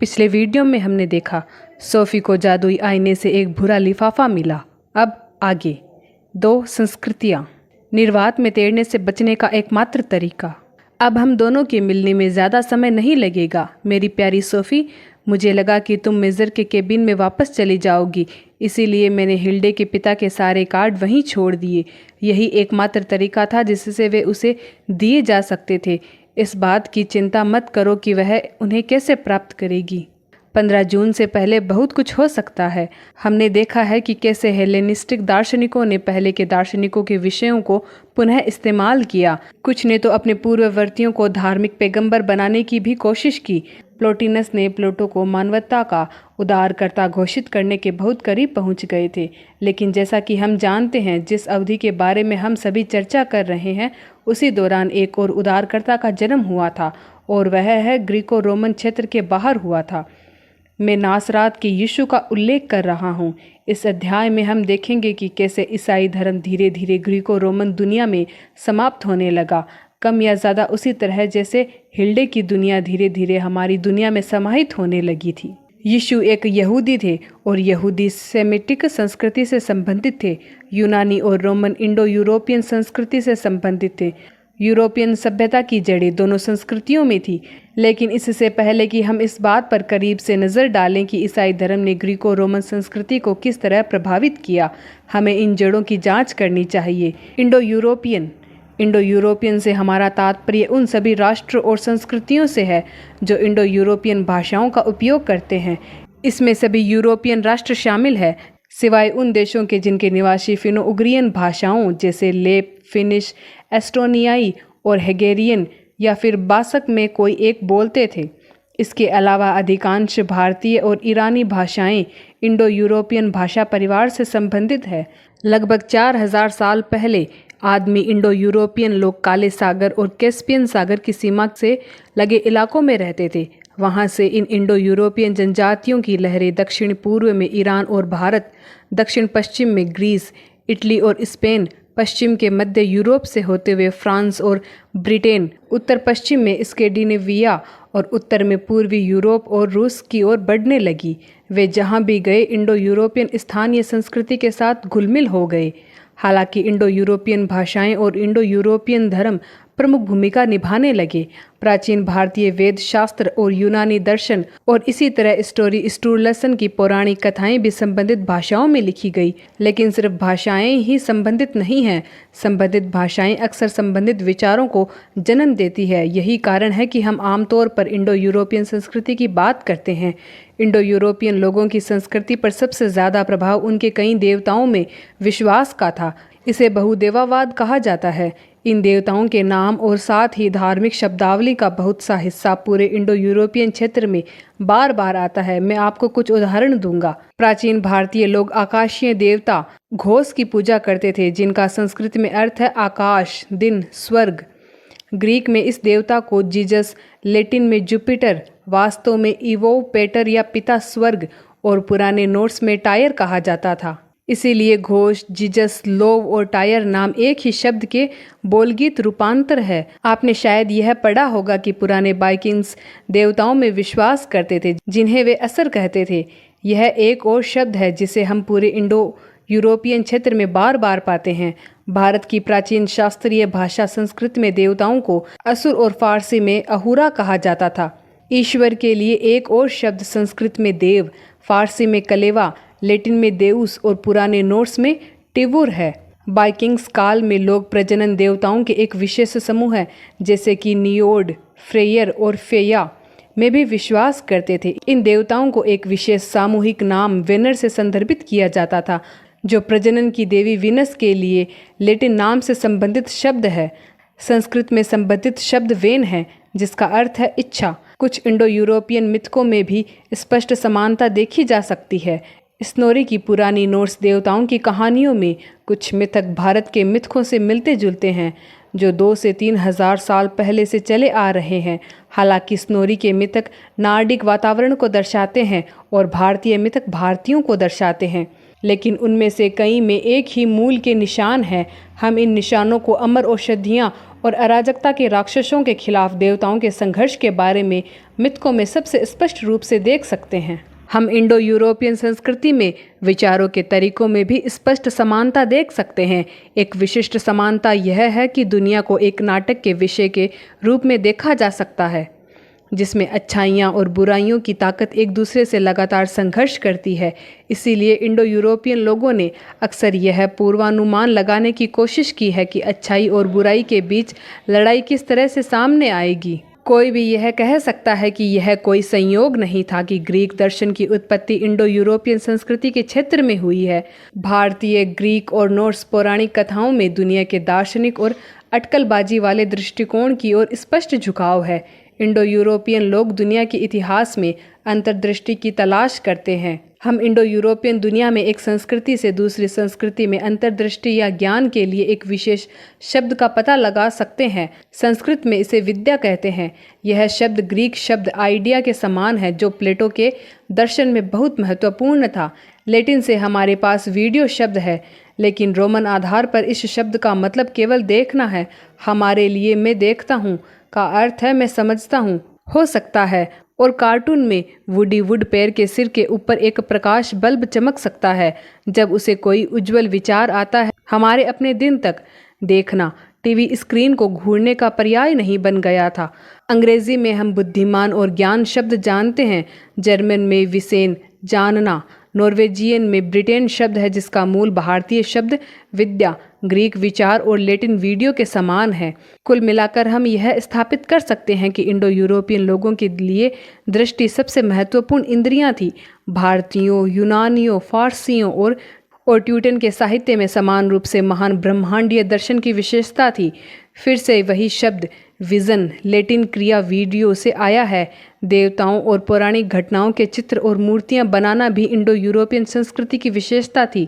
पिछले वीडियो में हमने देखा सोफी को जादुई आईने से एक भूरा लिफाफा मिला। अब आगे 2 संस्कृतियाँ, निर्वात में तैरने से बचने का एकमात्र तरीका। अब हम दोनों के मिलने में ज़्यादा समय नहीं लगेगा मेरी प्यारी सोफ़ी। मुझे लगा कि तुम मेजर के केबिन में वापस चली जाओगी, इसीलिए मैंने हिल्डे के पिता के सारे कार्ड वहीं छोड़ दिए। यही एकमात्र तरीका था जिससे वे उसे दिए जा सकते थे। इस बात की चिंता मत करो कि वह उन्हें कैसे प्राप्त करेगी। 15 जून से पहले बहुत कुछ हो सकता है। हमने देखा है कि कैसे हेलेनिस्टिक दार्शनिकों ने पहले के दार्शनिकों के विषयों को पुनः इस्तेमाल किया। कुछ ने तो अपने पूर्ववर्तियों को धार्मिक पैगंबर बनाने की भी कोशिश की। प्लोटिनस ने प्लेटो को मानवता का उद्धारकर्ता घोषित करने के बहुत करीब पहुंच गए थे, लेकिन जैसा कि हम जानते हैं, जिस अवधि के बारे में हम सभी चर्चा कर रहे हैं, उसी दौरान एक और उद्धारकर्ता का जन्म हुआ था और वह है ग्रीको रोमन क्षेत्र के बाहर हुआ था। मैं नासरात के यीशु का उल्लेख कर रहा हूँ। इस अध्याय में हम देखेंगे कि कैसे ईसाई धर्म धीरे धीरे ग्रीको रोमन दुनिया में समाप्त होने लगा, कम या ज़्यादा उसी तरह जैसे हिल्डे की दुनिया धीरे धीरे हमारी दुनिया में समाहित होने लगी थी। यीशु एक यहूदी थे और यहूदी सेमिटिक संस्कृति से संबंधित थे। यूनानी और रोमन इंडो यूरोपियन संस्कृति से संबंधित थे। यूरोपियन सभ्यता की जड़ें दोनों संस्कृतियों में थी। लेकिन इससे पहले कि हम इस बात पर करीब से नज़र डालें कि ईसाई धर्म ने ग्रीको रोमन संस्कृति को किस तरह प्रभावित किया, हमें इन जड़ों की जांच करनी चाहिए। इंडो यूरोपियन से हमारा तात्पर्य उन सभी राष्ट्रों और संस्कृतियों से है जो इंडो यूरोपियन भाषाओं का उपयोग करते हैं। इसमें सभी यूरोपियन राष्ट्र शामिल है, सिवाय उन देशों के जिनके निवासी फिनो उग्रियन भाषाओं जैसे लेप, फिनिश, एस्टोनियाई और हेगेरियन या फिर बासक में कोई एक बोलते थे। इसके अलावा अधिकांश भारतीय और ईरानी भाषाएं इंडो यूरोपियन भाषा परिवार से संबंधित है। लगभग 4000 साल पहले आदमी इंडो यूरोपियन लोग काले सागर और कैस्पियन सागर की सीमा से लगे इलाकों में रहते थे। वहाँ से इन इंडो यूरोपियन जनजातियों की लहरें दक्षिण पूर्व में ईरान और भारत, दक्षिण पश्चिम में ग्रीस, इटली और स्पेन, पश्चिम के मध्य यूरोप से होते हुए फ्रांस और ब्रिटेन, उत्तर पश्चिम में स्कैंडिनेविया और उत्तर में पूर्वी यूरोप और रूस की ओर बढ़ने लगी। वे जहाँ भी गए इंडो यूरोपियन स्थानीय संस्कृति के साथ घुलमिल हो गए। हालांकि इंडो यूरोपियन भाषाएं और इंडो यूरोपियन धर्म प्रमुख भूमिका निभाने लगे। प्राचीन भारतीय वेद शास्त्र और यूनानी दर्शन और इसी तरह स्टोरी स्टूरलसन की पौराणिक कथाएं भी संबंधित भाषाओं में लिखी गई। लेकिन सिर्फ भाषाएं ही संबंधित नहीं हैं। संबंधित भाषाएं अक्सर संबंधित विचारों को जन्म देती है। यही कारण है कि हम आमतौर पर इंडो यूरोपियन संस्कृति की बात करते हैं। इंडो यूरोपियन लोगों की संस्कृति पर सबसे ज़्यादा प्रभाव उनके कई देवताओं में विश्वास का था। इसे बहुदेवावाद कहा जाता है। इन देवताओं के नाम और साथ ही धार्मिक शब्दावली का बहुत सा हिस्सा पूरे इंडो यूरोपियन क्षेत्र में बार बार आता है। मैं आपको कुछ उदाहरण दूंगा। प्राचीन भारतीय लोग आकाशीय देवता घोष की पूजा करते थे, जिनका संस्कृत में अर्थ है आकाश, दिन, स्वर्ग। ग्रीक में इस देवता को जीजस, लैटिन में जुपिटर, वास्तव में इवो पेटर या पिता स्वर्ग और पुराने नोट्स में टायर कहा जाता था। इसीलिए घोष, जीजस, लोव और टायर नाम एक ही शब्द के बोलगीत रूपांतर है। आपने शायद यह पढ़ा होगा कि पुराने बाइकिंग्स देवताओं में विश्वास करते थे, जिन्हें वे असर कहते थे। यह एक और शब्द है जिसे हम पूरे इंडो यूरोपियन क्षेत्र में बार बार पाते हैं। भारत की प्राचीन शास्त्रीय भाषा संस्कृत में देवताओं को असुर और फारसी में अहुरा कहा जाता था। ईश्वर के लिए एक और शब्द संस्कृत में देव, फारसी में कलेवा, लैटिन में देउस और पुराने नोट्स में टिवुर है। बाइकिंग्स काल में लोग प्रजनन देवताओं के एक विशेष समूह है, जैसे कि नियोड, फ्रेयर और फेया में भी विश्वास करते थे। इन देवताओं को एक विशेष सामूहिक नाम वेनर से संदर्भित किया जाता था, जो प्रजनन की देवी वीनस के लिए लैटिन नाम से संबंधित शब्द है। संस्कृत में संबंधित शब्द वेन है, जिसका अर्थ है इच्छा। कुछ इंडो यूरोपियन मिथकों में भी स्पष्ट समानता देखी जा सकती है। स्नोरी की पुरानी नोट्स देवताओं की कहानियों में कुछ मिथक भारत के मिथकों से मिलते जुलते हैं, जो 2 से 3 हजार साल पहले से चले आ रहे हैं। हालांकि स्नोरी के मिथक नार्डिक वातावरण को दर्शाते हैं और भारतीय मिथक भारतीयों को दर्शाते हैं, लेकिन उनमें से कई में एक ही मूल के निशान हैं। हम इन निशानों को अमर औषधियाँ और अराजकता के राक्षसों के खिलाफ देवताओं के संघर्ष के बारे में मिथकों में सबसे स्पष्ट रूप से देख सकते हैं। हम इंडो यूरोपियन संस्कृति में विचारों के तरीकों में भी स्पष्ट समानता देख सकते हैं। एक विशिष्ट समानता यह है कि दुनिया को एक नाटक के विषय के रूप में देखा जा सकता है, जिसमें अच्छाइयाँ और बुराइयों की ताकत एक दूसरे से लगातार संघर्ष करती है। इसीलिए इंडो यूरोपियन लोगों ने अक्सर यह पूर्वानुमान लगाने की कोशिश की है कि अच्छाई और बुराई के बीच लड़ाई किस तरह से सामने आएगी। कोई भी यह कह सकता है कि यह कोई संयोग नहीं था कि ग्रीक दर्शन की उत्पत्ति इंडो यूरोपियन संस्कृति के क्षेत्र में हुई है। भारतीय, ग्रीक और नॉर्स पौराणिक कथाओं में दुनिया के दार्शनिक और अटकलबाजी वाले दृष्टिकोण की ओर स्पष्ट झुकाव है। इंडो यूरोपियन लोग दुनिया के इतिहास में अंतर्दृष्टि की तलाश करते हैं। हम इंडो यूरोपियन दुनिया में एक संस्कृति से दूसरी संस्कृति में अंतर्दृष्टि या ज्ञान के लिए एक विशेष शब्द का पता लगा सकते हैं। संस्कृत में इसे विद्या कहते हैं। यह शब्द ग्रीक शब्द आइडिया के समान है, जो प्लेटो के दर्शन में बहुत महत्वपूर्ण था। लैटिन से हमारे पास वीडियो शब्द है, लेकिन रोमन आधार पर इस शब्द का मतलब केवल देखना है। हमारे लिए मैं देखता हूँ का अर्थ है मैं समझता हूँ हो सकता है, और कार्टून में वुडी वुड पेड़ के सिर के ऊपर एक प्रकाश बल्ब चमक सकता है जब उसे कोई उज्जवल विचार आता है। हमारे अपने दिन तक देखना टीवी स्क्रीन को घूरने का पर्याय नहीं बन गया था। अंग्रेजी में हम बुद्धिमान और ज्ञान शब्द जानते हैं। जर्मन में विसेन जानना, नॉर्वेजियन में ब्रिटेन शब्द है जिसका मूल भारतीय शब्द विद्या, ग्रीक विचार और लैटिन वीडियो के समान है। कुल मिलाकर हम यह स्थापित कर सकते हैं कि इंडो यूरोपियन लोगों के लिए दृष्टि सबसे महत्वपूर्ण इंद्रियां थी। भारतीयों, यूनानियों, फारसियों और ट्यूटन के साहित्य में समान रूप से महान ब्रह्मांडीय दर्शन की विशेषता थी। फिर से वही शब्द विजन लैटिन क्रिया वीडियो से आया है। देवताओं और पौराणिक घटनाओं के चित्र और मूर्तियां बनाना भी इंडो यूरोपियन संस्कृति की विशेषता थी।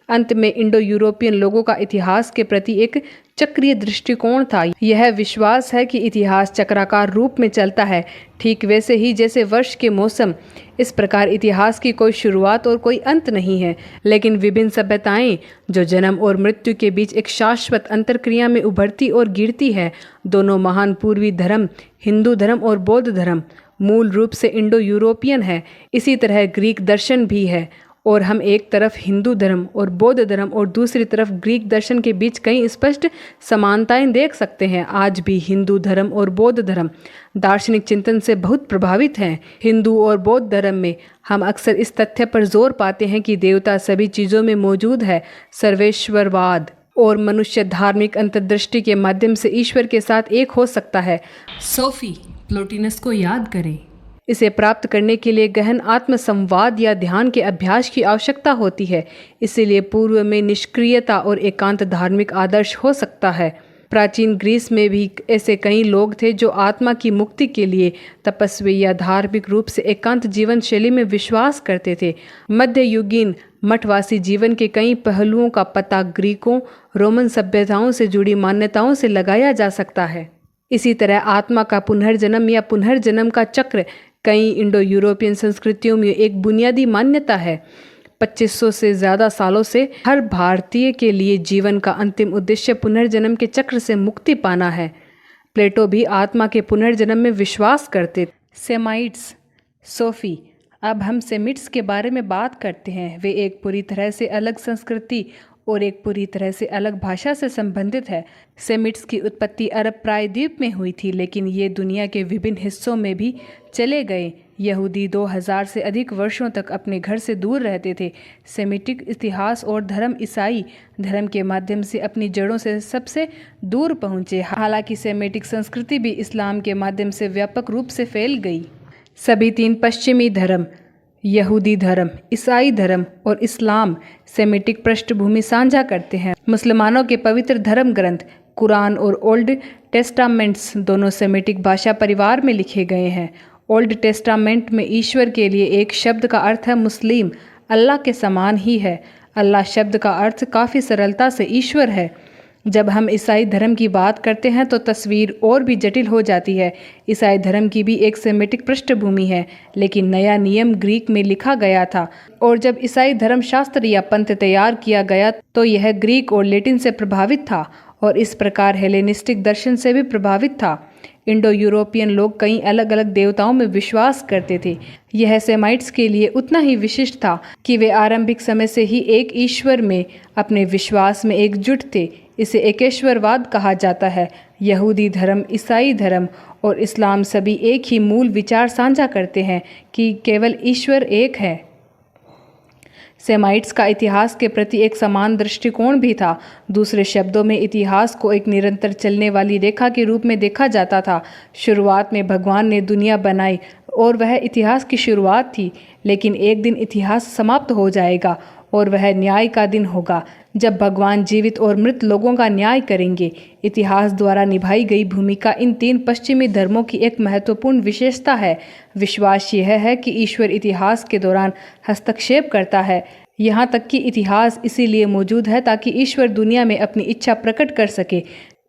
अंत में इंडो यूरोपियन लोगों का इतिहास के प्रति एक चक्रीय दृष्टिकोण था। यह विश्वास है कि इतिहास चक्राकार रूप में चलता है, ठीक वैसे ही जैसे वर्ष के मौसम। इस प्रकार इतिहास की कोई शुरुआत और कोई अंत नहीं है, लेकिन विभिन्न सभ्यताएं जो जन्म और मृत्यु के बीच एक शाश्वत अंतरक्रिया में उभरती और गिरती है। दोनों महान पूर्वी धर्म, हिंदू धर्म और बौद्ध धर्म, मूल रूप से इंडो यूरोपियन है। इसी तरह ग्रीक दर्शन भी है, और हम एक तरफ हिंदू धर्म और बौद्ध धर्म और दूसरी तरफ ग्रीक दर्शन के बीच कई स्पष्ट समानताएं देख सकते हैं। आज भी हिंदू धर्म और बौद्ध धर्म दार्शनिक चिंतन से बहुत प्रभावित हैं। हिंदू और बौद्ध धर्म में हम अक्सर इस तथ्य पर जोर पाते हैं कि देवता सभी चीज़ों में मौजूद है। सर्वेश्वरवाद और मनुष्य धार्मिक अंतर्दृष्टि के माध्यम से ईश्वर के साथ एक हो सकता है। सोफी प्लोटिनस को याद करें। इसे प्राप्त करने के लिए गहन आत्मसंवाद या ध्यान के अभ्यास की आवश्यकता होती है। इसीलिए पूर्व में निष्क्रियता और एकांत धार्मिक आदर्श हो सकता है। प्राचीन ग्रीस में भी ऐसे कई लोग थे जो आत्मा की मुक्ति के लिए तपस्वी या धार्मिक रूप से एकांत जीवन शैली में विश्वास करते थे। मध्ययुगीन मठवासी जीवन के कई पहलुओं का पता ग्रीकों, रोमन सभ्यताओं से जुड़ी मान्यताओं से लगाया जा सकता है। इसी तरह आत्मा का पुनर्जन्म या पुनर्जन्म का चक्र कई इंडो यूरोपियन संस्कृतियों में एक बुनियादी मान्यता है। 2500 से ज़्यादा सालों से हर भारतीय के लिए जीवन का अंतिम उद्देश्य पुनर्जन्म के चक्र से मुक्ति पाना है। प्लेटो भी आत्मा के पुनर्जन्म में विश्वास करते। सेमाइट्स। सोफी, अब हम सेमिट्स के बारे में बात करते हैं। वे एक पूरी तरह से अलग संस्कृति और एक पूरी तरह से अलग भाषा से संबंधित है। सेमिट्स की उत्पत्ति अरब प्रायद्वीप में हुई थी, लेकिन ये दुनिया के विभिन्न हिस्सों में भी चले गए। यहूदी 2000 से अधिक वर्षों तक अपने घर से दूर रहते थे। सेमिटिक इतिहास और धर्म ईसाई धर्म के माध्यम से अपनी जड़ों से सबसे दूर पहुँचे। हालांकि सेमिटिक संस्कृति भी इस्लाम के माध्यम से व्यापक रूप से फैल गई। सभी तीन पश्चिमी धर्म, यहूदी धर्म, ईसाई धर्म और इस्लाम, सेमिटिक पृष्ठभूमि साझा करते हैं। मुसलमानों के पवित्र धर्म ग्रंथ कुरान और ओल्ड टेस्टामेंट्स दोनों सेमिटिक भाषा परिवार में लिखे गए हैं। ओल्ड टेस्टामेंट में ईश्वर के लिए एक शब्द का अर्थ है मुस्लिम, अल्लाह के समान ही है। अल्लाह शब्द का अर्थ काफ़ी सरलता से ईश्वर है। जब हम ईसाई धर्म की बात करते हैं तो तस्वीर और भी जटिल हो जाती है। ईसाई धर्म की भी एक सेमिटिक पृष्ठभूमि है, लेकिन नया नियम ग्रीक में लिखा गया था, और जब ईसाई धर्म शास्त्र या पंथ तैयार किया गया तो यह ग्रीक और लैटिन से प्रभावित था और इस प्रकार हेलेनिस्टिक दर्शन से भी प्रभावित था। इंडो यूरोपियन लोग कई अलग अलग देवताओं में विश्वास करते थे। यह सेमाइट्स के लिए उतना ही विशिष्ट था कि वे आरंभिक समय से ही एक ईश्वर में अपने विश्वास में एकजुट थे। इसे एकेश्वरवाद कहा जाता है। यहूदी धर्म, ईसाई धर्म और इस्लाम सभी एक ही मूल विचार साझा करते हैं कि केवल ईश्वर एक है। सेमाइट्स का इतिहास के प्रति एक समान दृष्टिकोण भी था। दूसरे शब्दों में, इतिहास को एक निरंतर चलने वाली रेखा के रूप में देखा जाता था। शुरुआत में भगवान ने दुनिया बनाई और वह इतिहास की शुरुआत थी, लेकिन एक दिन इतिहास समाप्त हो जाएगा और वह न्याय का दिन होगा, जब भगवान जीवित और मृत लोगों का न्याय करेंगे। इतिहास द्वारा निभाई गई भूमिका इन तीन पश्चिमी धर्मों की एक महत्वपूर्ण विशेषता है। विश्वास यह है कि ईश्वर इतिहास के दौरान हस्तक्षेप करता है। यहाँ तक कि इतिहास इसीलिए मौजूद है ताकि ईश्वर दुनिया में अपनी इच्छा प्रकट कर सके।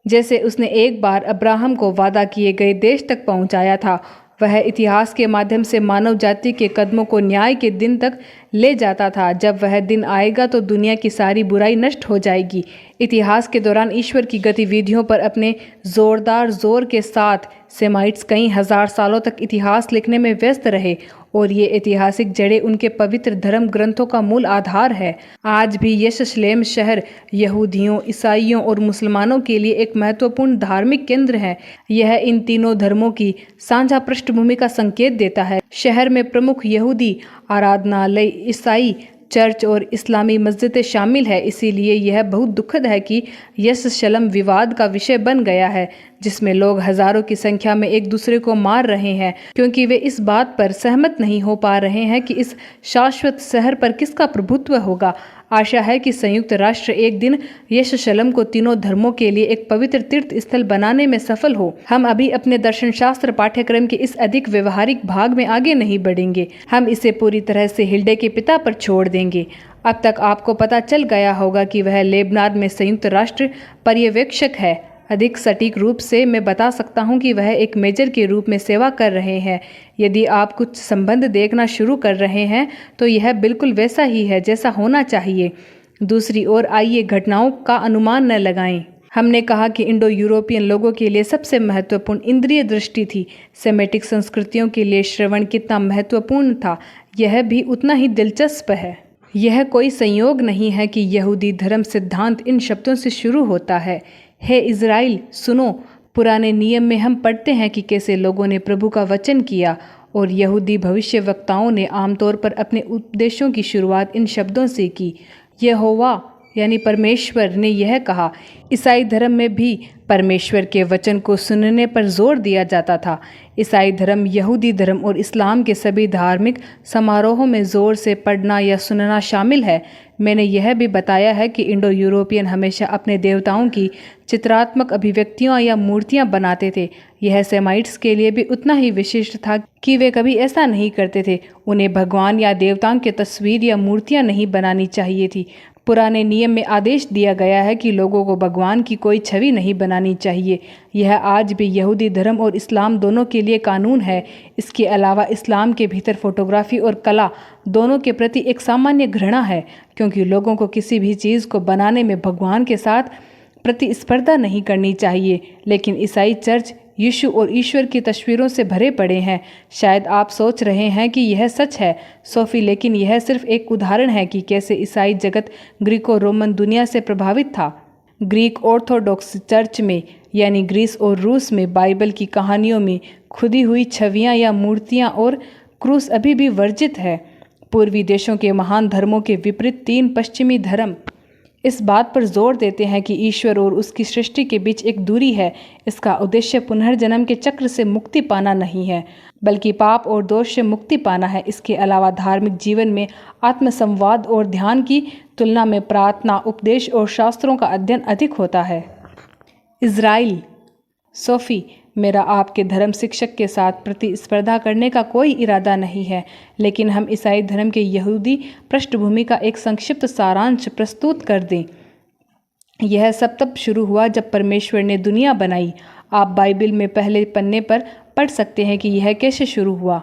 जैसे उसने एक बार अब्राहम को वादा किए गए देश तक पहुँचाया था, वह इतिहास के माध्यम से मानव जाति के कदमों को न्याय के दिन तक ले जाता था। जब वह दिन आएगा तो दुनिया की सारी बुराई नष्ट हो जाएगी। इतिहास के दौरान ईश्वर की गतिविधियों पर अपने जोरदार जोर के साथ सेमाइट्स कई हजार सालों तक इतिहास लिखने में व्यस्त रहे और ये ऐतिहासिक जड़ें उनके पवित्र धर्म ग्रंथों का मूल आधार है। आज भी यरूशलेम शहर यहूदियों, ईसाइयों और मुसलमानों के लिए एक महत्वपूर्ण धार्मिक केंद्र है। यह इन तीनों धर्मों की साझा पृष्ठभूमि का संकेत देता है। शहर में प्रमुख यहूदी आराधनालय, ईसाई चर्च और इस्लामी मस्जिदें शामिल है। इसीलिए यह बहुत दुखद है कि यरूशलेम विवाद का विषय बन गया है, जिसमें लोग हजारों की संख्या में एक दूसरे को मार रहे हैं क्योंकि वे इस बात पर सहमत नहीं हो पा रहे हैं कि इस शाश्वत शहर पर किसका प्रभुत्व होगा। आशा है कि संयुक्त राष्ट्र एक दिन यरूशलेम को तीनों धर्मों के लिए एक पवित्र तीर्थ स्थल बनाने में सफल हो। हम अभी अपने दर्शन शास्त्र पाठ्यक्रम के इस अधिक व्यवहारिक भाग में आगे नहीं बढ़ेंगे। हम इसे पूरी तरह से हिल्डे के पिता पर छोड़ देंगे। अब तक आपको पता चल गया होगा कि वह लेबनान में संयुक्त राष्ट्र पर्यवेक्षक है। अधिक सटीक रूप से मैं बता सकता हूं कि वह एक मेजर के रूप में सेवा कर रहे हैं। यदि आप कुछ संबंध देखना शुरू कर रहे हैं तो यह बिल्कुल वैसा ही है जैसा होना चाहिए। दूसरी ओर, आइए घटनाओं का अनुमान न लगाएं। हमने कहा कि इंडो यूरोपियन लोगों के लिए सबसे महत्वपूर्ण इंद्रिय दृष्टि थी। सेमेटिक संस्कृतियों के लिए श्रवण कितना महत्वपूर्ण था, यह भी उतना ही दिलचस्प है। यह कोई संयोग नहीं है कि यहूदी धर्म सिद्धांत इन शब्दों से शुरू होता है, हे इज़राइल सुनो। पुराने नियम में हम पढ़ते हैं कि कैसे लोगों ने प्रभु का वचन किया और यहूदी भविष्यवक्ताओं ने आमतौर पर अपने उपदेशों की शुरुआत इन शब्दों से की। यहोवा यानी परमेश्वर ने यह कहा। ईसाई धर्म में भी परमेश्वर के वचन को सुनने पर जोर दिया जाता था। ईसाई धर्म, यहूदी धर्म और इस्लाम के सभी धार्मिक समारोहों में जोर से पढ़ना या सुनना शामिल है। मैंने यह भी बताया है कि इंडो यूरोपियन हमेशा अपने देवताओं की चित्रात्मक अभिव्यक्तियाँ या मूर्तियाँ बनाते थे। यह सेमाइट्स के लिए भी उतना ही विशिष्ट था कि वे कभी ऐसा नहीं करते थे। उन्हें भगवान या देवताओं की तस्वीर या मूर्तियाँ नहीं बनानी चाहिए थी। पुराने नियम में आदेश दिया गया है कि लोगों को भगवान की कोई छवि नहीं बनानी चाहिए। यह आज भी यहूदी धर्म और इस्लाम दोनों के लिए कानून है। इसके अलावा इस्लाम के भीतर फोटोग्राफी और कला दोनों के प्रति एक सामान्य घृणा है, क्योंकि लोगों को किसी भी चीज़ को बनाने में भगवान के साथ प्रतिस्पर्धा नहीं करनी चाहिए। लेकिन ईसाई चर्च यीशु और ईश्वर की तस्वीरों से भरे पड़े हैं। शायद आप सोच रहे हैं कि यह सच है, सोफी, लेकिन यह सिर्फ एक उदाहरण है कि कैसे ईसाई जगत ग्रीको रोमन दुनिया से प्रभावित था। ग्रीक ऑर्थोडॉक्स चर्च में यानी ग्रीस और रूस में बाइबल की कहानियों में खुदी हुई छवियां या मूर्तियां और क्रूस अभी भी वर्जित है। पूर्वी देशों के महान धर्मों के विपरीत तीन पश्चिमी धर्म इस बात पर जोर देते हैं कि ईश्वर और उसकी सृष्टि के बीच एक दूरी है। इसका उद्देश्य पुनर्जन्म के चक्र से मुक्ति पाना नहीं है, बल्कि पाप और दोष से मुक्ति पाना है। इसके अलावा धार्मिक जीवन में आत्मसंवाद और ध्यान की तुलना में प्रार्थना, उपदेश और शास्त्रों का अध्ययन अधिक होता है। इज़राइल, सोफी, मेरा आपके धर्म शिक्षक के साथ प्रतिस्पर्धा करने का कोई इरादा नहीं है, लेकिन हम ईसाई धर्म के यहूदी पृष्ठभूमि का एक संक्षिप्त सारांश प्रस्तुत कर दें। यह सब तब शुरू हुआ जब परमेश्वर ने दुनिया बनाई। आप बाइबल में पहले पन्ने पर पढ़ सकते हैं कि यह कैसे शुरू हुआ।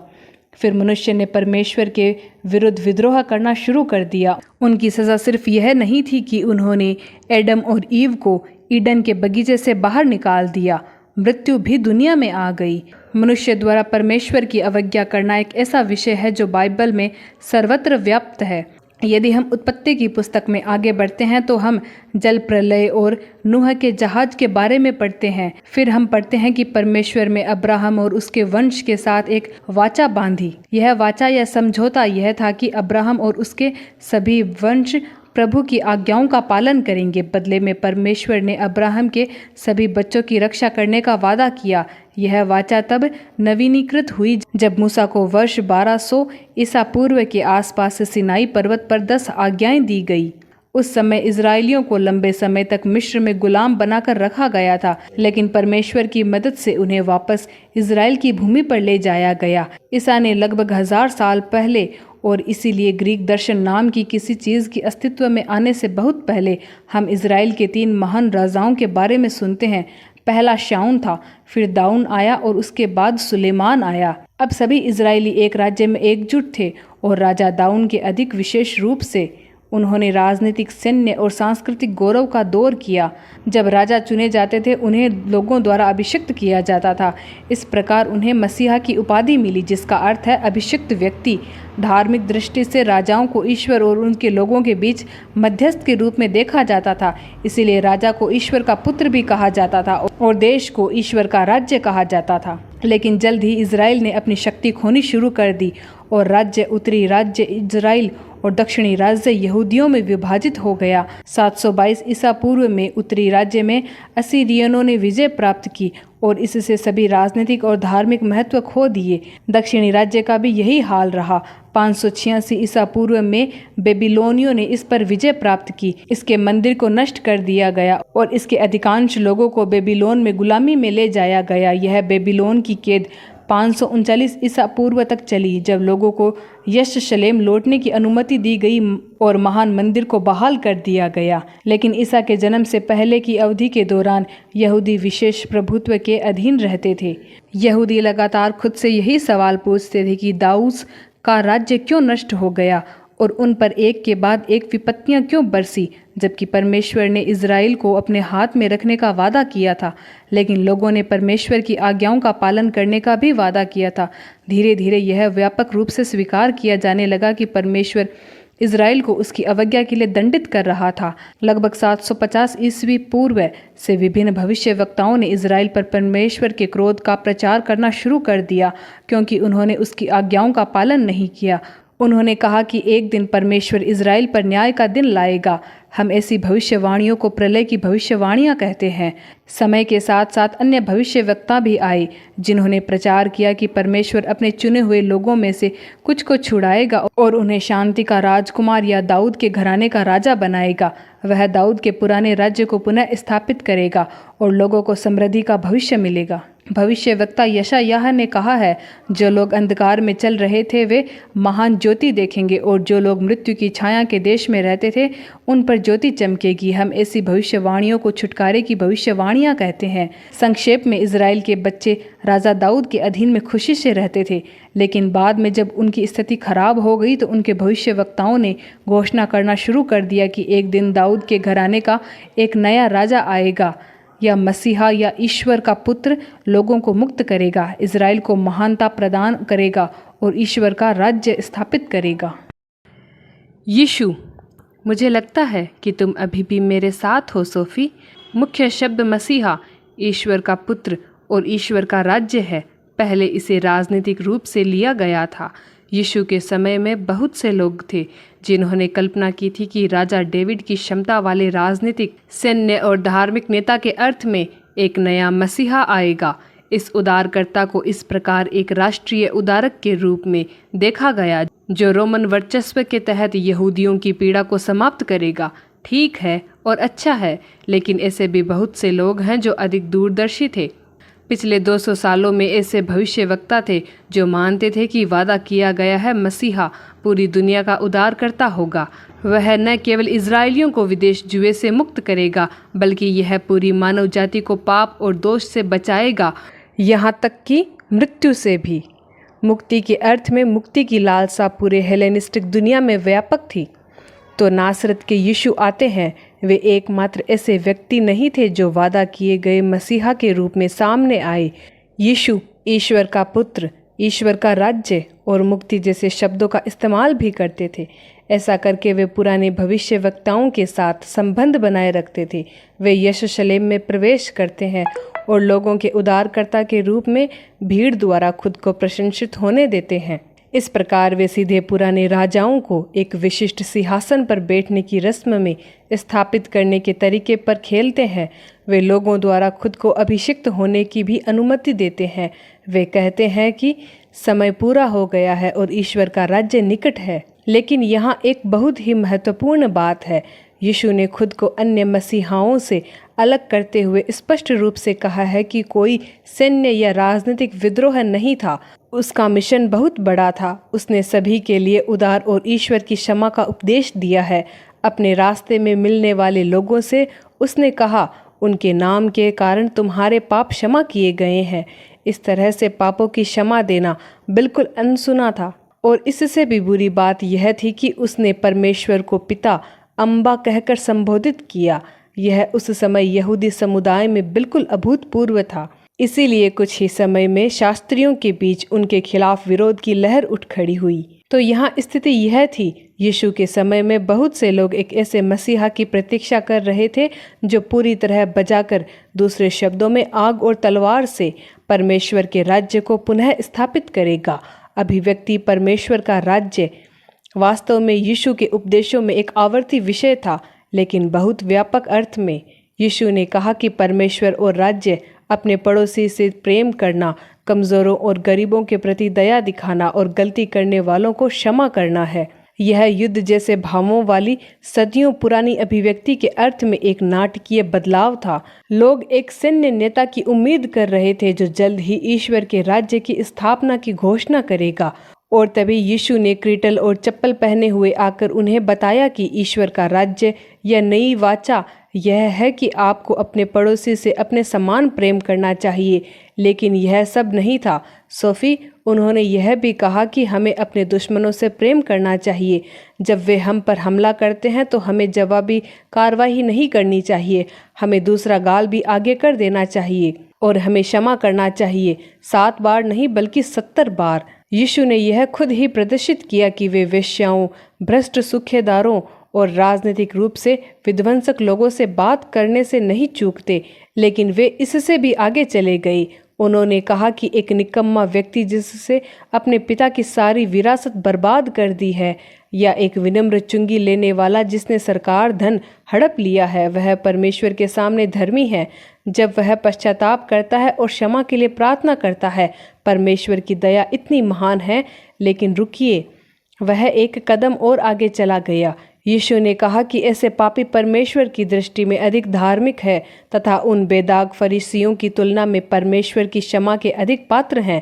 फिर मनुष्य ने परमेश्वर के विरुद्ध विद्रोह करना शुरू कर दिया। उनकी सज़ा सिर्फ यह नहीं थी कि उन्होंने एडम और ईव को ईडन के बगीचे से बाहर निकाल दिया। मृत्यु भी दुनिया में आ गई। मनुष्य द्वारा परमेश्वर की अवज्ञा करना एक ऐसा विषय है जो बाइबल में सर्वत्र व्याप्त है। यदि हम उत्पत्ति की पुस्तक में आगे बढ़ते हैं तो हम जल प्रलय और नूह के जहाज के बारे में पढ़ते हैं। फिर हम पढ़ते हैं कि परमेश्वर में अब्राहम और उसके वंश के साथ एक वाचा बांधी। यह वाचा या समझौता यह था कि अब्राहम और उसके सभी वंश प्रभु की आज्ञाओं का पालन करेंगे। बदले में परमेश्वर ने अब्राहम के सभी बच्चों की रक्षा करने का वादा किया। यह वाचा तब नवीनीकृत हुई जब मूसा को वर्ष 1200 ईसा पूर्व के आसपास सिनाई पर्वत पर 10 आज्ञाएं दी गई। उस समय इजरायलियों को लंबे समय तक मिस्र में गुलाम बनाकर रखा गया था, लेकिन परमेश्वर की मदद से उन्हें वापस इजराइल की भूमि पर ले जाया गया। ईसा ने लगभग 1000 साल पहले, और इसीलिए ग्रीक दर्शन नाम की किसी चीज़ की अस्तित्व में आने से बहुत पहले, हम इजराइल के 3 महान राजाओं के बारे में सुनते हैं। पहला शाऊल था, फिर दाऊद आया और उसके बाद सुलेमान आया। अब सभी इजरायली एक राज्य में एकजुट थे और राजा दाऊद के अधिक विशेष रूप से उन्होंने राजनीतिक, सैन्य और सांस्कृतिक गौरव का दौर किया। जब राजा चुने जाते थे उन्हें लोगों द्वारा अभिषिक्त किया जाता था। इस प्रकार उन्हें मसीहा की उपाधि मिली, जिसका अर्थ है अभिषिक्त व्यक्ति। धार्मिक दृष्टि से राजाओं को ईश्वर और उनके लोगों के बीच मध्यस्थ के रूप में देखा जाता था। इसीलिए राजा को ईश्वर का पुत्र भी कहा जाता था और देश को ईश्वर का राज्य कहा जाता था। लेकिन जल्द ही इजराइल ने अपनी शक्ति खोनी शुरू कर दी और राज्य उत्तरी राज्य इजराइल और दक्षिणी राज्य यहूदियों में विभाजित हो गया। 722 ईसा पूर्व में उत्तरी राज्य में असीरियनों ने विजय प्राप्त की और इससे सभी राजनीतिक और धार्मिक महत्व खो दिए। दक्षिणी राज्य का भी यही हाल रहा। 586 ईसा पूर्व में बेबीलोनियों ने इस पर विजय प्राप्त की। इसके मंदिर को नष्ट कर दिया गया और इसके अधिकांश लोगों को बेबीलोन में गुलामी में ले जाया गया। यह बेबीलोन की कैद 539 ईसा पूर्व तक चली, जब लोगों को यरूशलेम लौटने की अनुमति दी गई और महान मंदिर को बहाल कर दिया गया। लेकिन ईसा के जन्म से पहले की अवधि के दौरान यहूदी विशेष प्रभुत्व के अधीन रहते थे। यहूदी लगातार खुद से यही सवाल पूछते थे कि दाऊद का राज्य क्यों नष्ट हो गया और उन पर एक के बाद एक विपत्तियां क्यों बरसी, जबकि परमेश्वर ने इजराइल को अपने हाथ में रखने का वादा किया था। लेकिन लोगों ने परमेश्वर की आज्ञाओं का पालन करने का भी वादा किया था। धीरे धीरे यह व्यापक रूप से स्वीकार किया जाने लगा कि परमेश्वर इजराइल को उसकी अवज्ञा के लिए दंडित कर रहा था। लगभग 750 ईस्वी पूर्व से विभिन्न भविष्यवक्ताओं ने इजराइल पर परमेश्वर के क्रोध का प्रचार करना शुरू कर दिया, क्योंकि उन्होंने उसकी आज्ञाओं का पालन नहीं किया। उन्होंने कहा कि एक दिन परमेश्वर इजराइल पर न्याय का दिन लाएगा। हम ऐसी भविष्यवाणियों को प्रलय की भविष्यवाणियां कहते हैं। समय के साथ साथ अन्य भविष्यवक्ता भी आए, जिन्होंने प्रचार किया कि परमेश्वर अपने चुने हुए लोगों में से कुछ को छुड़ाएगा और उन्हें शांति का राजकुमार या दाऊद के घराने का राजा बनाएगा। वह दाऊद के पुराने राज्य को पुनः स्थापित करेगा और लोगों को समृद्धि का भविष्य मिलेगा। भविष्यवक्ता यशायाह ने कहा है, जो लोग अंधकार में चल रहे थे वे महान ज्योति देखेंगे और जो लोग मृत्यु की छाया के देश में रहते थे उन पर ज्योति चमकेगी। हम ऐसी भविष्यवाणियों को छुटकारे की भविष्यवाणियां कहते हैं। संक्षेप में, इजराइल के बच्चे राजा दाऊद के अधीन में खुशी से रहते थे, लेकिन बाद में जब उनकी स्थिति खराब हो गई तो उनके भविष्यवक्ताओं ने घोषणा करना शुरू कर दिया कि एक दिन दाऊद के घराने का एक नया राजा आएगा, या मसीहा या ईश्वर का पुत्र लोगों को मुक्त करेगा, इजराइल को महानता प्रदान करेगा और ईश्वर का राज्य स्थापित करेगा। यीशु, मुझे लगता है कि तुम अभी भी मेरे साथ हो सोफी। मुख्य शब्द मसीहा, ईश्वर का पुत्र और ईश्वर का राज्य है। पहले इसे राजनीतिक रूप से लिया गया था। यीशु के समय में बहुत से लोग थे जिन्होंने कल्पना की थी कि राजा डेविड की क्षमता वाले राजनीतिक, सैन्य और धार्मिक नेता के अर्थ में एक नया मसीहा आएगा। इस उदारकर्ता को इस प्रकार एक राष्ट्रीय उदारक के रूप में देखा गया, जो रोमन वर्चस्व के तहत यहूदियों की पीड़ा को समाप्त करेगा। ठीक है और अच्छा है, लेकिन ऐसे भी बहुत से लोग हैं जो अधिक दूरदर्शी थे। पिछले 200 सालों में ऐसे भविष्यवक्ता थे जो मानते थे कि वादा किया गया है मसीहा पूरी दुनिया का उद्धारकर्ता होगा। वह न केवल इजरायलियों को विदेश जुए से मुक्त करेगा, बल्कि यह पूरी मानव जाति को पाप और दोष से बचाएगा, यहाँ तक कि मृत्यु से भी। मुक्ति के अर्थ में मुक्ति की लालसा पूरे हेलेनिस्टिक दुनिया में व्यापक थी। तो नासरत के यीशु आते हैं। वे एकमात्र ऐसे व्यक्ति नहीं थे जो वादा किए गए मसीहा के रूप में सामने आए। यीशु ईश्वर का पुत्र, ईश्वर का राज्य और मुक्ति जैसे शब्दों का इस्तेमाल भी करते थे। ऐसा करके वे पुराने भविष्यवक्ताओं के साथ संबंध बनाए रखते थे। वे यरूशलेम में प्रवेश करते हैं और लोगों के उद्धारकर्ता के रूप में भीड़ द्वारा खुद को प्रशंसित होने देते हैं। इस प्रकार वे सीधे पुराने राजाओं को एक विशिष्ट सिंहासन पर बैठने की रस्म में स्थापित करने के तरीके पर खेलते हैं। वे लोगों द्वारा खुद को अभिषिक्त होने की भी अनुमति देते हैं। वे कहते हैं कि समय पूरा हो गया है और ईश्वर का राज्य निकट है। लेकिन यहाँ एक बहुत ही महत्वपूर्ण बात है। यीशु ने खुद को अन्य मसीहाओं से अलग करते हुए स्पष्ट रूप से कहा है कि कोई सैन्य या राजनीतिक विद्रोह नहीं था। उसका मिशन बहुत बड़ा था। उसने सभी के लिए उदार और ईश्वर की क्षमा का उपदेश दिया है। अपने रास्ते में मिलने वाले लोगों से उसने कहा, उनके नाम के कारण तुम्हारे पाप क्षमा किए गए हैं। इस तरह से पापों की क्षमा देना बिल्कुल अनसुना था। और इससे भी बुरी बात यह थी कि उसने परमेश्वर को पिता अम्बा कहकर संबोधित किया। यह उस समय यहूदी समुदाय में बिल्कुल अभूतपूर्व था। इसीलिए कुछ ही समय में शास्त्रियों के बीच उनके खिलाफ विरोध की लहर उठ खड़ी हुई। तो यहाँ स्थिति यह थी, यीशु के समय में बहुत से लोग एक ऐसे मसीहा की प्रतीक्षा कर रहे थे जो पूरी तरह बजाकर, दूसरे शब्दों में आग और तलवार से परमेश्वर के राज्य को पुनः स्थापित करेगा। अभिव्यक्ति परमेश्वर का राज्य वास्तव में यीशु के उपदेशों में एक आवर्ती विषय था, लेकिन बहुत व्यापक अर्थ में। यीशु ने कहा कि परमेश्वर और राज्य अपने पड़ोसी से प्रेम करना, कमज़ोरों और गरीबों के प्रति दया दिखाना और गलती करने वालों को क्षमा करना है। यह युद्ध जैसे भावों वाली सदियों पुरानी अभिव्यक्ति के अर्थ में एक नाटकीय बदलाव था। लोग एक सैन्य नेता की उम्मीद कर रहे थे जो जल्द ही ईश्वर के राज्य की स्थापना की घोषणा करेगा। और तभी यीशु ने क्रीटल और चप्पल पहने हुए आकर उन्हें बताया कि ईश्वर का राज्य या नई वाचा यह है कि आपको अपने पड़ोसी से अपने समान प्रेम करना चाहिए। लेकिन यह सब नहीं था सोफी। उन्होंने यह भी कहा कि हमें अपने दुश्मनों से प्रेम करना चाहिए। जब वे हम पर हमला करते हैं तो हमें जवाबी कार्रवाई नहीं करनी चाहिए। हमें दूसरा गाल भी आगे कर देना चाहिए और हमें क्षमा करना चाहिए, 7 बार नहीं बल्कि 70 बार। यीशु ने यह खुद ही प्रदर्शित किया कि वे वेश्याओं, भ्रष्ट सूखेदारों और राजनीतिक रूप से विध्वंसक लोगों से बात करने से नहीं चूकते, लेकिन वे इससे भी आगे चले गए। उन्होंने कहा कि एक निकम्मा व्यक्ति जिससे अपने पिता की सारी विरासत बर्बाद कर दी है, या एक विनम्र चुंगी लेने वाला जिसने सरकार धन हड़प लिया है, वह परमेश्वर के सामने धर्मी है। जब वह पश्चाताप करता है और क्षमा के लिए प्रार्थना करता है, परमेश्वर की दया इतनी महान है। लेकिन रुकिए, वह एक कदम और आगे चला गया। यीशु ने कहा कि ऐसे पापी परमेश्वर की दृष्टि में अधिक धार्मिक है तथा उन बेदाग फरीसियों की तुलना में परमेश्वर की क्षमा के अधिक पात्र हैं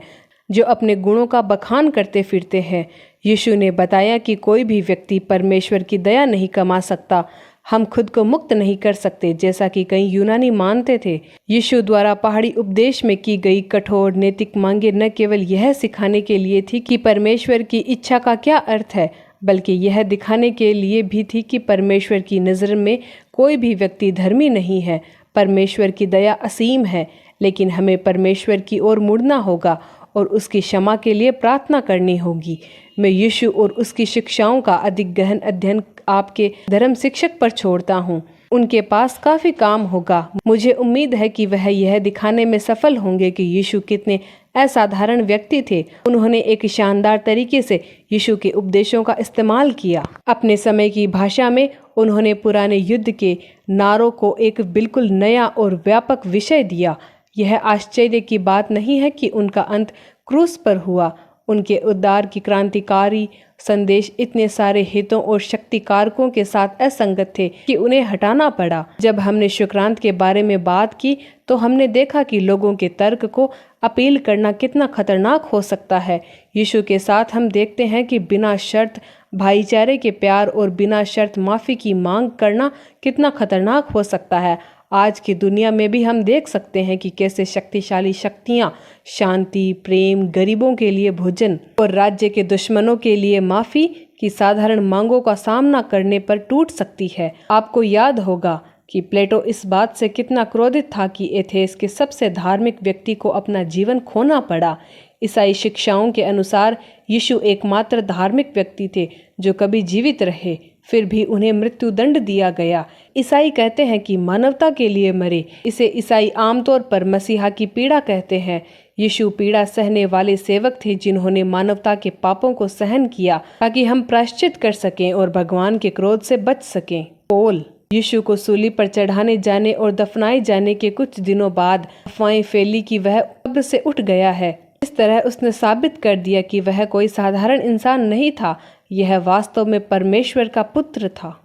जो अपने गुणों का बखान करते फिरते हैं। यीशु ने बताया कि कोई भी व्यक्ति परमेश्वर की दया नहीं कमा सकता। हम खुद को मुक्त नहीं कर सकते, जैसा कि कई यूनानी मानते थे। यीशु द्वारा पहाड़ी उपदेश में की गई कठोर नैतिक मांगे न केवल यह सिखाने के लिए थी कि परमेश्वर की इच्छा का क्या अर्थ है, बल्कि यह दिखाने के लिए भी थी कि परमेश्वर की नज़र में कोई भी व्यक्ति धर्मी नहीं है। परमेश्वर की दया असीम है, लेकिन हमें परमेश्वर की ओर मुड़ना होगा और उसकी क्षमा के लिए प्रार्थना करनी होगी। मैं यीशु और उसकी शिक्षाओं का अधिक गहन अध्ययन आपके धर्म शिक्षक पर छोड़ता हूँ। उनके पास काफ़ी काम होगा। मुझे उम्मीद है कि वह यह दिखाने में सफल होंगे कि यीशु कितने असाधारण व्यक्ति थे। उन्होंने एक शानदार तरीके से यीशु के उपदेशों का इस्तेमाल किया। अपने समय की भाषा में उन्होंने पुराने युद्ध के नारों को एक बिल्कुल नया और व्यापक विषय दिया। यह आश्चर्य की बात नहीं है कि उनका अंत क्रूस पर हुआ। उनके उद्धार की क्रांतिकारी संदेश इतने सारे हितों और शक्ति कारकों के साथ असंगत थे कि उन्हें हटाना पड़ा। जब हमने शुक्रांत के बारे में बात की तो हमने देखा कि लोगों के तर्क को अपील करना कितना खतरनाक हो सकता है। यीशु के साथ हम देखते हैं कि बिना शर्त भाईचारे के प्यार और बिना शर्त माफ़ी की मांग करना कितना खतरनाक हो सकता है। आज की दुनिया में भी हम देख सकते हैं कि कैसे शक्तिशाली शक्तियां शांति, प्रेम, गरीबों के लिए भोजन और राज्य के दुश्मनों के लिए माफी की साधारण मांगों का सामना करने पर टूट सकती है। आपको याद होगा कि प्लेटो इस बात से कितना क्रोधित था कि एथेंस के सबसे धार्मिक व्यक्ति को अपना जीवन खोना पड़ा। ईसाई शिक्षाओं के अनुसार यीशु एकमात्र धार्मिक व्यक्ति थे जो कभी जीवित रहे, फिर भी उन्हें मृत्यु दंड दिया गया। ईसाई कहते हैं कि मानवता के लिए मरे। इसे ईसाई आमतौर पर मसीहा की पीड़ा कहते हैं। यीशु पीड़ा सहने वाले सेवक थे जिन्होंने मानवता के पापों को सहन किया ताकि हम प्रायश्चित कर सकें और भगवान के क्रोध से बच सकें। पौल यीशु को सूली पर चढ़ाने जाने और दफनाए जाने के कुछ दिनों बाद अफवाहें फैली कि वह कब्र से उठ गया है। इस तरह उसने साबित कर दिया कि वह कोई साधारण इंसान नहीं था, यह वास्तव में परमेश्वर का पुत्र था।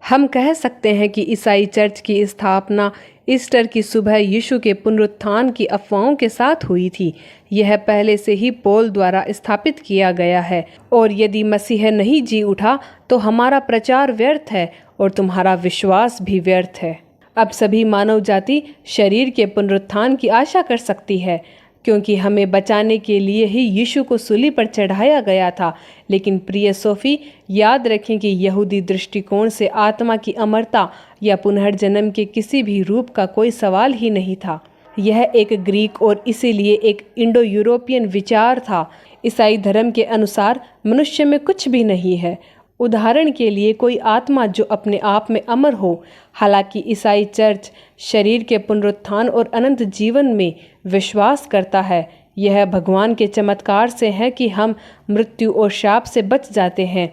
हम कह सकते हैं कि ईसाई चर्च की स्थापना ईस्टर की सुबह यीशु के पुनरुत्थान की अफवाहों के साथ हुई थी। यह पहले से ही पौल द्वारा स्थापित किया गया है और यदि मसीह नहीं जी उठा तो हमारा प्रचार व्यर्थ है और तुम्हारा विश्वास भी व्यर्थ है। अब सभी मानव जाति शरीर के पुनरुत्थान की आशा कर सकती है क्योंकि हमें बचाने के लिए ही यीशु को सूली पर चढ़ाया गया था। लेकिन प्रिय सोफी, याद रखें कि यहूदी दृष्टिकोण से आत्मा की अमरता या पुनर्जन्म के किसी भी रूप का कोई सवाल ही नहीं था। यह एक ग्रीक और इसीलिए एक इंडो यूरोपियन विचार था। ईसाई धर्म के अनुसार मनुष्य में कुछ भी नहीं है, उदाहरण के लिए कोई आत्मा जो अपने आप में अमर हो। हालांकि ईसाई चर्च शरीर के पुनरुत्थान और अनंत जीवन में विश्वास करता है। यह भगवान के चमत्कार से है कि हम मृत्यु और शाप से बच जाते हैं।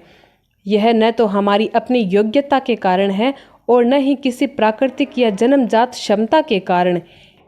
यह न तो हमारी अपनी योग्यता के कारण है और न ही किसी प्राकृतिक या जन्मजात क्षमता के कारण।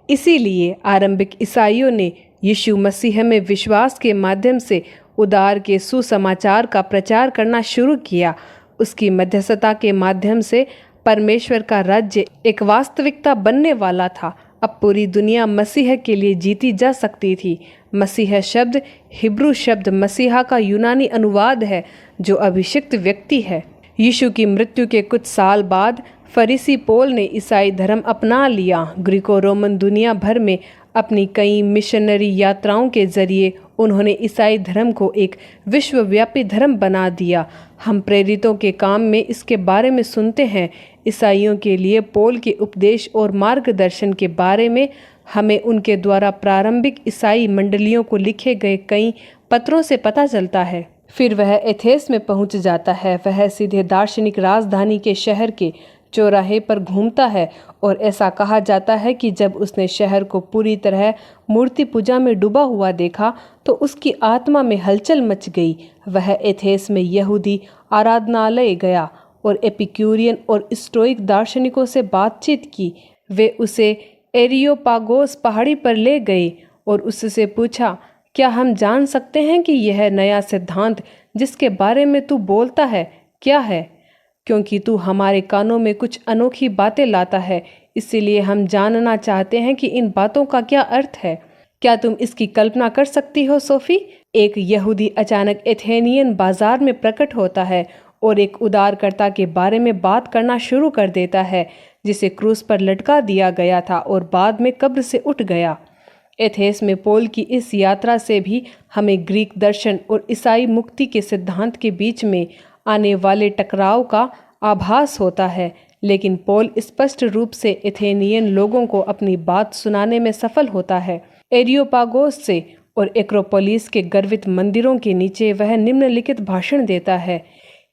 इसीलिए आरंभिक ईसाइयों ने यीशु मसीह में विश्वास के माध्यम से उद्धार के सुसमाचार का प्रचार करना शुरू किया। उसकी मध्यस्थता के माध्यम से परमेश्वर का राज्य एक वास्तविकता बनने वाला था। अब पूरी दुनिया मसीह के लिए जीती जा सकती थी। मसीह शब्द हिब्रू शब्द मसीहा का यूनानी अनुवाद है जो अभिषिक्त व्यक्ति है। यीशु की मृत्यु के कुछ साल बाद फरीसी पौल ने ईसाई धर्म अपना लिया। ग्रीको रोमन दुनिया भर में अपनी कई मिशनरी यात्राओं के जरिए उन्होंने ईसाई धर्म को एक विश्वव्यापी धर्म बना दिया। हम प्रेरितों के काम में इसके बारे में सुनते हैं। ईसाइयों के लिए पौल के उपदेश और मार्गदर्शन के बारे में हमें उनके द्वारा प्रारंभिक ईसाई मंडलियों को लिखे गए कई पत्रों से पता चलता है। फिर वह एथेंस में पहुंच जाता है। वह सीधे दार्शनिक राजधानी के शहर के चौराहे पर घूमता है और ऐसा कहा जाता है कि जब उसने शहर को पूरी तरह मूर्ति पूजा में डूबा हुआ देखा तो उसकी आत्मा में हलचल मच गई। वह एथेंस में यहूदी आराधनालय गया और एपिक्यूरियन और स्टोइक दार्शनिकों से बातचीत की। वे उसे एरियोपागोस पहाड़ी पर ले गए और उससे पूछा, क्या हम जान सकते हैं कि यह नया सिद्धांत जिसके बारे में तू बोलता है क्या है? क्योंकि तू हमारे कानों में कुछ अनोखी बातें लाता है, इसीलिए हम जानना चाहते हैं कि इन बातों का क्या अर्थ है। क्या तुम इसकी कल्पना कर सकती हो सोफी? एक यहूदी अचानक एथेनियन बाजार में प्रकट होता है और एक उद्धारकर्ता के बारे में बात करना शुरू कर देता है जिसे क्रूस पर लटका दिया गया था और बाद में कब्र से उठ गया। एथेंस में पौल की इस यात्रा से भी हमें ग्रीक दर्शन और ईसाई मुक्ति के सिद्धांत के बीच में आने वाले टकराव का आभास होता है। लेकिन पौल स्पष्ट रूप से एथेनियन लोगों को अपनी बात सुनाने में सफल होता है। एरियोपागोस से और एक्रोपोलिस के गर्वित मंदिरों के नीचे वह निम्नलिखित भाषण देता है।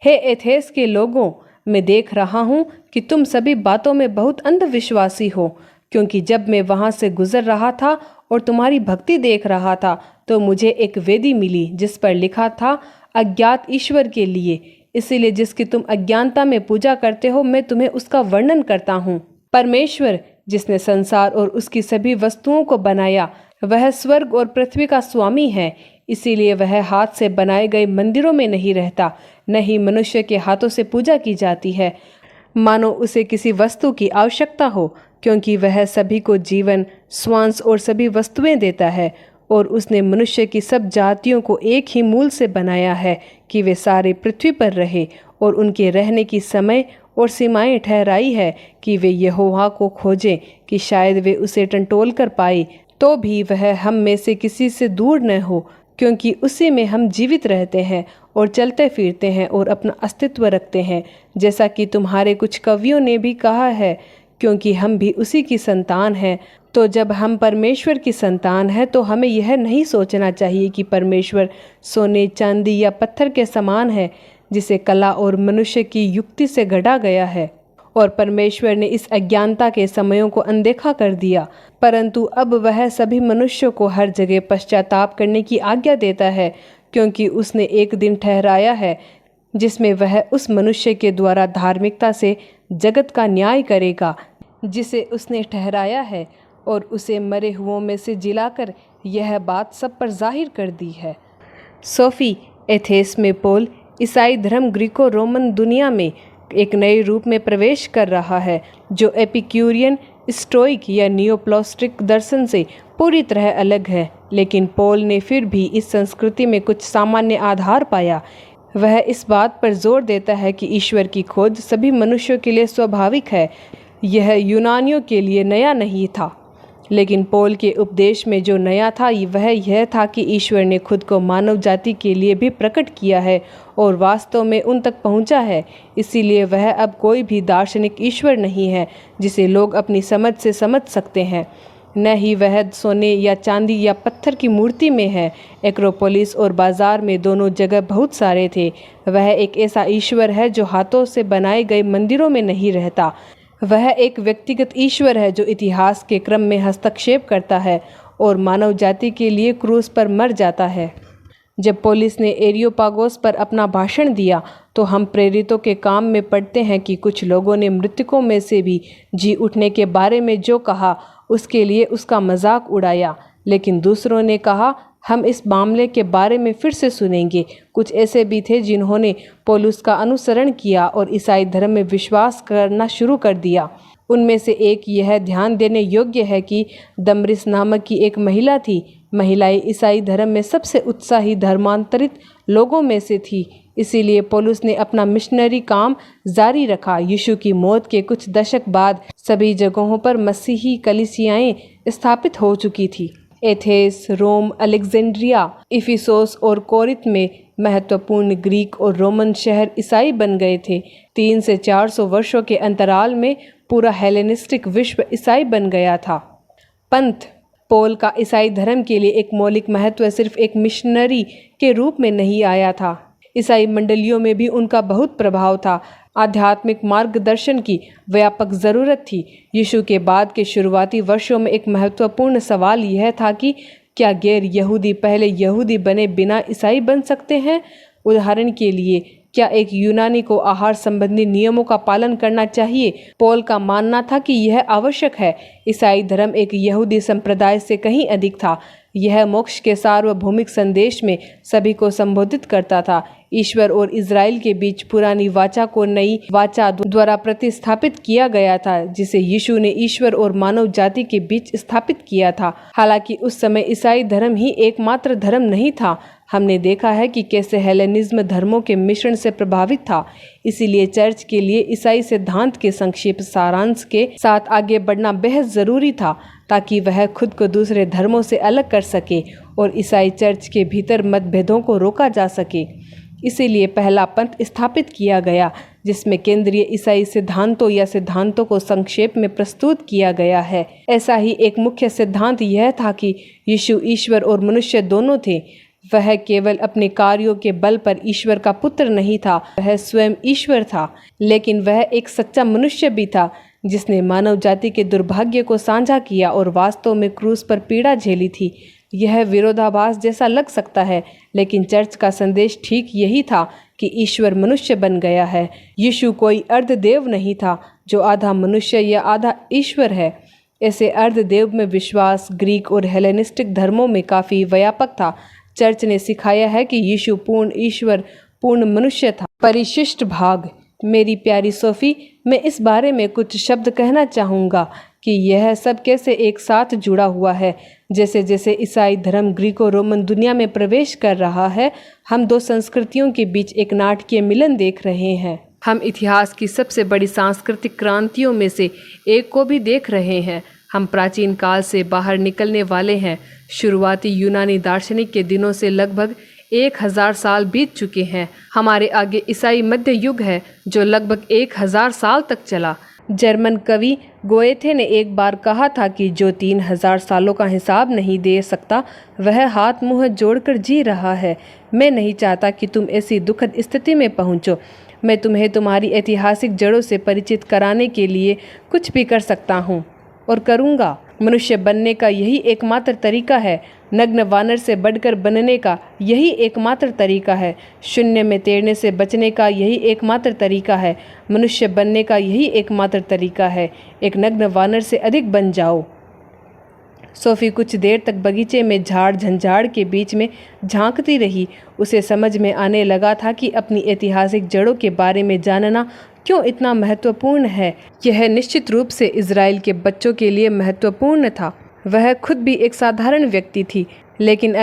हे एथेंस के लोगों, मैं देख रहा हूँ कि तुम सभी बातों में बहुत अंधविश्वासी हो, क्योंकि जब मैं वहाँ से गुजर रहा था और तुम्हारी भक्ति देख रहा था तो मुझे एक वेदी मिली जिस पर लिखा था अज्ञात ईश्वर के लिए। इसीलिए जिसकी तुम अज्ञानता में पूजा करते हो मैं तुम्हें उसका वर्णन करता हूँ। परमेश्वर जिसने संसार और उसकी सभी वस्तुओं को बनाया वह स्वर्ग और पृथ्वी का स्वामी है। इसीलिए वह हाथ से बनाए गए मंदिरों में नहीं रहता, न ही मनुष्य के हाथों से पूजा की जाती है मानो उसे किसी वस्तु की आवश्यकता हो, क्योंकि वह सभी को जीवन, श्वास और सभी वस्तुएं देता है। और उसने मनुष्य की सब जातियों को एक ही मूल से बनाया है कि वे सारे पृथ्वी पर रहे और उनके रहने की समय और सीमाएं ठहराई है कि वे यहोवा को खोजें कि शायद वे उसे टंटोल कर पाए, तो भी वह हम में से किसी से दूर न हो, क्योंकि उसी में हम जीवित रहते हैं और चलते फिरते हैं और अपना अस्तित्व रखते हैं, जैसा कि तुम्हारे कुछ कवियों ने भी कहा है, क्योंकि हम भी उसी की संतान हैं। तो जब हम परमेश्वर की संतान हैं तो हमें यह नहीं सोचना चाहिए कि परमेश्वर सोने, चांदी या पत्थर के समान है, जिसे कला और मनुष्य की युक्ति से गढ़ा गया है। और परमेश्वर ने इस अज्ञानता के समयों को अनदेखा कर दिया, परंतु अब वह सभी मनुष्यों को हर जगह पश्चाताप करने की आज्ञा देता है, क्योंकि उसने एक दिन ठहराया है जिसमें वह उस मनुष्य के द्वारा धार्मिकता से जगत का न्याय करेगा जिसे उसने ठहराया है, और उसे मरे हुओं में से जिलाकर यह बात सब पर जाहिर कर दी है। सोफी एथेंस में पोल ईसाई धर्म ग्रीको रोमन दुनिया में एक नए रूप में प्रवेश कर रहा है, जो एपिक्यूरियन, स्टोइक या नियोप्लास्टिक दर्शन से पूरी तरह अलग है। लेकिन पोल ने फिर भी इस संस्कृति में कुछ सामान्य आधार पाया। वह इस बात पर जोर देता है कि ईश्वर की खोज सभी मनुष्यों के लिए स्वाभाविक है। यह यूनानियों के लिए नया नहीं था, लेकिन पोल के उपदेश में जो नया था वह यह था कि ईश्वर ने खुद को मानव जाति के लिए भी प्रकट किया है और वास्तव में उन तक पहुंचा है। इसीलिए वह अब कोई भी दार्शनिक ईश्वर नहीं है जिसे लोग अपनी समझ से समझ सकते हैं, न ही वह सोने या चांदी या पत्थर की मूर्ति में है। एक्रोपोलिस और बाजार में दोनों जगह बहुत सारे थे। वह एक ऐसा ईश्वर है जो हाथों से बनाए गए मंदिरों में नहीं रहता। वह एक व्यक्तिगत ईश्वर है जो इतिहास के क्रम में हस्तक्षेप करता है और मानव जाति के लिए क्रूस पर मर जाता है। जब पौलुस ने एरियोपागोस पर अपना भाषण दिया तो हम प्रेरितों के काम में पढ़ते हैं कि कुछ लोगों ने मृतकों में से भी जी उठने के बारे में जो कहा उसके लिए उसका मजाक उड़ाया, लेकिन दूसरों ने कहा हम इस मामले के बारे में फिर से सुनेंगे। कुछ ऐसे भी थे जिन्होंने पौलुस का अनुसरण किया और ईसाई धर्म में विश्वास करना शुरू कर दिया। उनमें से एक यह ध्यान देने योग्य है कि दमरिस नामक की एक महिला थी। महिलाएं ईसाई धर्म में सबसे उत्साही धर्मांतरित लोगों में से थी। इसीलिए पौलुस ने अपना मिशनरी काम जारी रखा। यीशु की मौत के कुछ दशक बाद सभी जगहों पर मसीही कलीसियाएं स्थापित हो चुकी थी। एथेंस, रोम, अलेक्जेंड्रिया, इफिसोस और कोरिन्थ में महत्वपूर्ण ग्रीक और रोमन शहर ईसाई बन गए थे। 300 से 400 वर्षों के अंतराल में पूरा हेलेनिस्टिक विश्व ईसाई बन गया था। पंथ पौल का ईसाई धर्म के लिए एक मौलिक महत्व सिर्फ एक मिशनरी के रूप में नहीं आया था। ईसाई मंडलियों में भी उनका बहुत प्रभाव था। आध्यात्मिक मार्गदर्शन की व्यापक ज़रूरत थी। यीशु के बाद के शुरुआती वर्षों में एक महत्वपूर्ण सवाल यह था कि क्या गैर यहूदी पहले यहूदी बने बिना ईसाई बन सकते हैं? उदाहरण के लिए, क्या एक यूनानी को आहार संबंधी नियमों का पालन करना चाहिए? पौल का मानना था कि यह आवश्यक है। ईसाई धर्म एक यहूदी संप्रदाय से कहीं अधिक था। यह मोक्ष के सार्वभौमिक संदेश में सभी को संबोधित करता था। ईश्वर और इज़राइल के बीच पुरानी वाचा को नई वाचा द्वारा प्रतिस्थापित किया गया था, जिसे यीशु ने ईश्वर और मानव जाति के बीच स्थापित किया था। हालांकि उस समय ईसाई धर्म ही एकमात्र धर्म नहीं था। हमने देखा है कि कैसे हेलेनिज्म धर्मों के मिश्रण से प्रभावित था। इसीलिए चर्च के लिए ईसाई सिद्धांत के संक्षिप्त सारांश के साथ आगे बढ़ना बेहद ज़रूरी था, ताकि वह खुद को दूसरे धर्मों से अलग कर सके और ईसाई चर्च के भीतर मतभेदों को रोका जा सके। इसीलिए पहला पंथ स्थापित किया गया, जिसमें केंद्रीय ईसाई सिद्धांतों या सिद्धांतों को संक्षेप में प्रस्तुत किया गया है। ऐसा ही एक मुख्य सिद्धांत यह था कि यीशु ईश्वर और मनुष्य दोनों थे। वह केवल अपने कार्यों के बल पर ईश्वर का पुत्र नहीं था, वह स्वयं ईश्वर था। लेकिन वह एक सच्चा मनुष्य भी था, जिसने मानव जाति के दुर्भाग्य को साझा किया और वास्तव में क्रूस पर पीड़ा झेली थी। यह विरोधाभास जैसा लग सकता है, लेकिन चर्च का संदेश ठीक यही था कि ईश्वर मनुष्य बन गया है। यीशु कोई अर्धदेव नहीं था जो आधा मनुष्य या आधा ईश्वर है। ऐसे अर्धदेव में विश्वास ग्रीक और हेलेनिस्टिक धर्मों में काफ़ी व्यापक था। चर्च ने सिखाया है कि यीशु पूर्ण ईश्वर पूर्ण मनुष्य था। परिशिष्ट भाग। मेरी प्यारी सोफी, मैं इस बारे में कुछ शब्द कहना चाहूँगा कि यह सब कैसे एक साथ जुड़ा हुआ है। जैसे जैसे ईसाई धर्म ग्रीको रोमन दुनिया में प्रवेश कर रहा है, हम दो संस्कृतियों के बीच एक नाटकीय मिलन देख रहे हैं। हम इतिहास की सबसे बड़ी सांस्कृतिक क्रांतियों में से एक को भी देख रहे हैं। हम प्राचीन काल से बाहर निकलने वाले हैं। शुरुआती यूनानी दार्शनिक के दिनों से लगभग 1000 साल बीत चुके हैं। हमारे आगे ईसाई मध्य युग है जो लगभग 1000 साल तक चला। जर्मन कवि गोएथे ने एक बार कहा था कि जो 3000 सालों का हिसाब नहीं दे सकता वह हाथ मुंह जोड़कर जी रहा है। मैं नहीं चाहता कि तुम ऐसी दुखद स्थिति में पहुंचो। मैं तुम्हें तुम्हारी ऐतिहासिक जड़ों से परिचित कराने के लिए कुछ भी कर सकता हूँ और करूँगा। मनुष्य बनने का यही एकमात्र तरीका है। नग्न वानर से बढ़कर बनने का यही एकमात्र तरीका है। शून्य में तैरने से बचने का यही एकमात्र तरीका है। मनुष्य बनने का यही एकमात्र तरीका है। एक नग्न वानर से अधिक बन जाओ। सोफी कुछ देर तक बगीचे में झाड़ झंझाड़ के बीच में झांकती रही। उसे समझ में आने लगा था कि अपनी ऐतिहासिक जड़ों के बारे में जानना क्यों इतना महत्वपूर्ण है। यह निश्चित रूप से इज़राइल के बच्चों के लिए महत्वपूर्ण था। वह खुद भी एक साधारण व्यक्ति थी, लेकिन